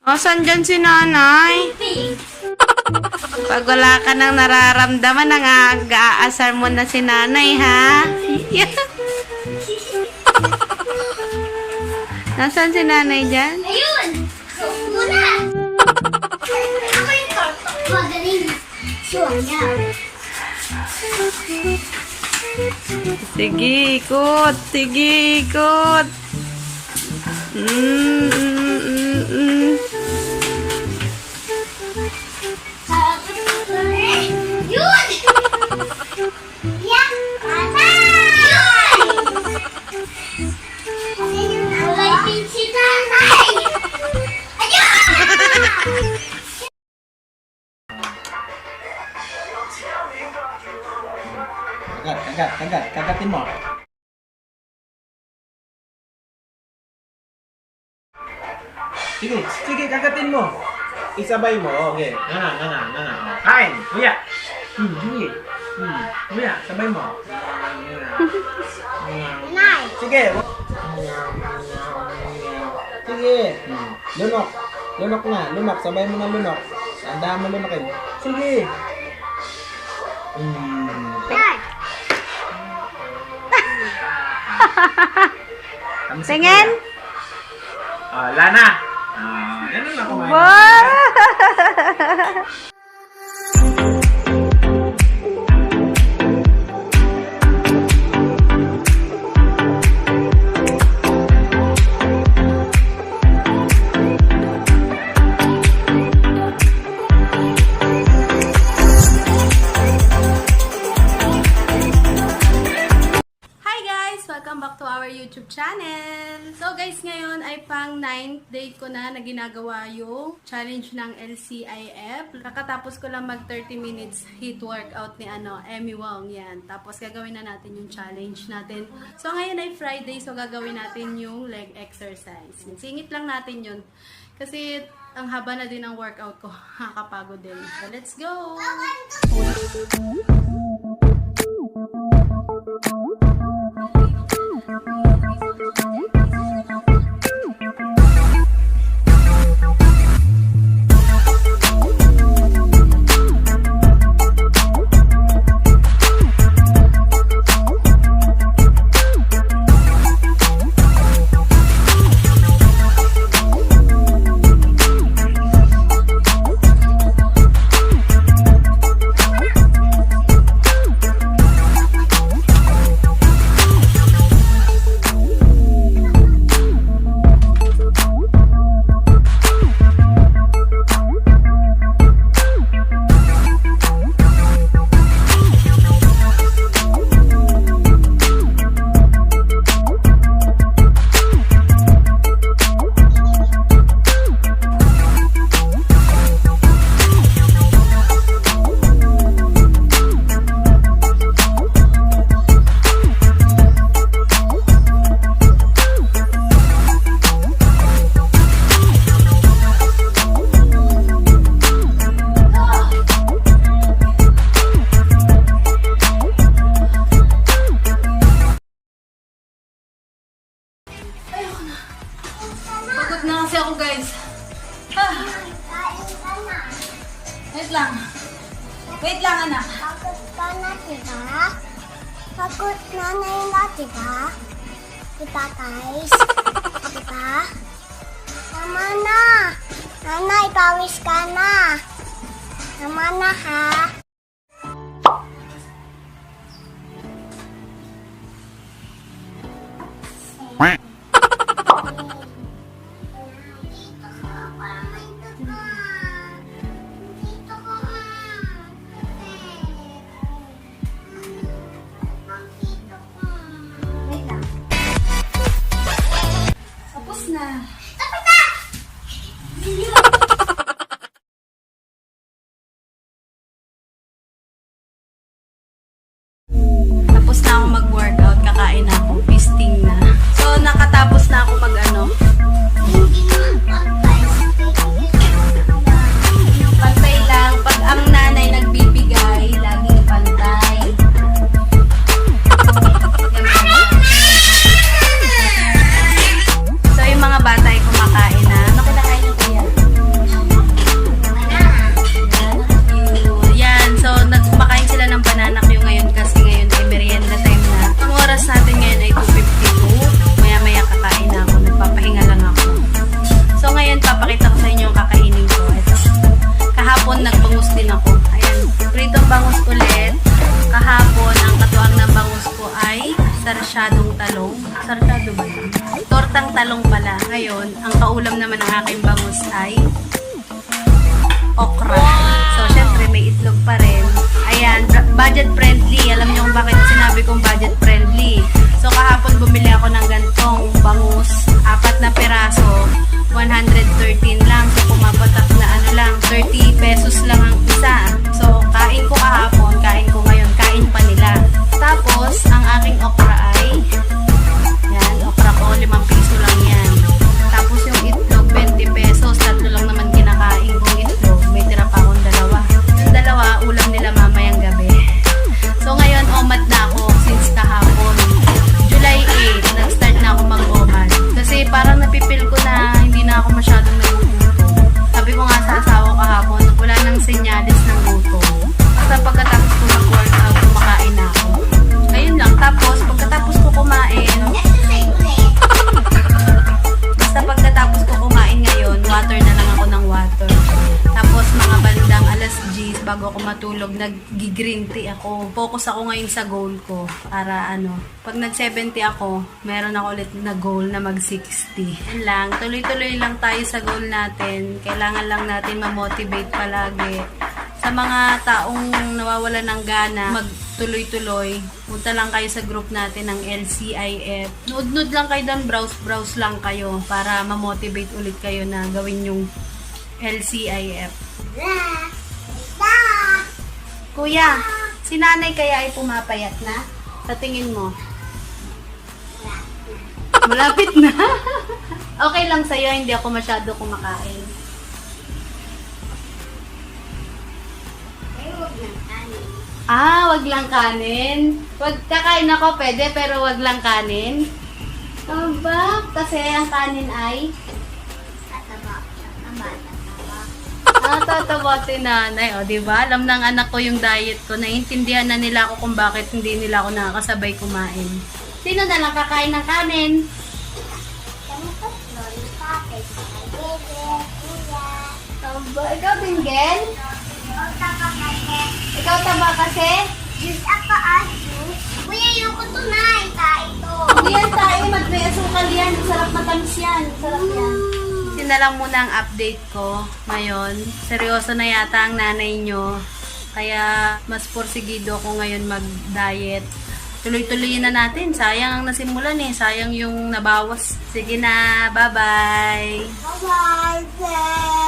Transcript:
Asan dyan si nanay? Pag wala ka nang nararamdaman, nag-aasar mo na si nanay, ha? Nasaan si nanay dyan? Ayun! Muna! Ako yung kartok. Magaling. Suwanya. Sige, ikot. Sige, ikot. Yun! Yan! Tata! Yun! Kulay pink si tatay! Ayun! Kagatin mo. Sige, kagatin mo. Isabay mo, okay. Nana. Kain, kuya. Sige. Kuya, sabay mo. Nay! Sige. Sige. Lunok. Lunok na. Lunok. Sabay mo na lunok. Tandaan mo lunokin. Sige. Nay! Tingin? Lana. Ganun lang kumain. Wow! Welcome back to our YouTube channel. So guys, ngayon ay pang 9th day ko na ginagawa yung challenge ng LCIF. Kakatapos ko lang mag 30 minutes HIIT workout ni Emmy Wong. Yan. Tapos gagawin na natin yung challenge natin. So ngayon ay Friday, so gagawin natin yung leg exercise. Singit lang natin yun. Kasi ang haba na din ang workout ko. Nakakapagod din. So let's go! Pagod na kasi ako, guys. Wait lang, anak. Pagod ka na, diba? Pagod na ngayon na, diba? Diba, guys? Diba? Tama na. Nanay, pawis ka na. Tama na, ha? ipapakita ko sa inyo yung kakainin ko. Ito. Kahapon nagbangus din ako. Ayan, pritong bangus ulit. Kahapon, ang katuwang ng bangus ko ay sarsyadong talong. Sarsyado ba yun? Tortang talong pala. Ngayon, ang kaulam naman ng aking bangus ay okra. So, syempre, may itlog pa rin. Ayan, budget friendly. Alam niyo kung bakit sinabi kong budget friendly. So, kahapon bumili ako ng gantong bangus. 4 na peraso. 113 lang. So, pumapatak na ano lang. 30 pesos lang ang isa. So, kain ko kahapon. Kain ko ngayon. Kain pa nila. Tapos, ang aking okra ay yan, okra ko. 5 piso lang yan. Tapos, yung itlog, 20 pesos. 3 lang naman kinakain kong itlog. May tira pa akong 2. Yung 2, ulam nila mamayang gabi. So, ngayon, omad na ako since kahapon. July 8, nag-start na ako mag-omad. Kasi parang napipil ko na hindi na ako masyadong nagugutom. Sabi ko nga sa asawa kahapon, wala nang senyalis ng gutom. Basta pagkatapos ko mag-workout, kumakain na ako. Ayun lang. Tapos, pagkatapos ko kumain, basta pagkatapos ko kumain ngayon, water na lang ako ng water. Tapos, mga bandang alas 10, bago ako matulog, nag-green tea ako. Focus ako ngayon sa goal ko. Para pag nag-70 ako, meron ako ulit na goal na mag-60. Yan lang. Tuloy-tuloy lang tayo sa goal natin. Kailangan lang natin ma-motivate palagi. Sa mga taong nawawala ng gana, magtuloy-tuloy, punta lang kayo sa group natin ng LCIF. Nood-nood lang kayo doon, browse lang kayo para ma-motivate ulit kayo na gawin yung LCIF. Kuya, si nanay kaya ay pumapayat na? Sa tingin mo? Malapit na. Okay lang sa'yo, hindi ako masyado kumakain. Wag lang kanin. Wag kakain ako, pwede, pero wag lang kanin. Aba, kasi ang kanin ay tataba si nanay. O, diba? Alam ng anak ko yung diet ko. Naiintindihan na nila ako kung bakit hindi nila ako nakakasabay kumain. Sino na lang kakain ng kanin? Aba, ikaw din, Gen? Ikaw taba kasi? Kuya, yung ko to na. Ito. Hindi yan tayo. May asukal yan. Sarap matamis yan. Sarap yan. Yun na lang muna ang update ko ngayon. Seryoso na yata ang nanay nyo. Kaya mas porsigido ako ngayon mag-diet. Tuloy-tuloy na natin. Sayang ang nasimulan eh. Sayang yung nabawas. Sige na. Bye-bye. Bye-bye.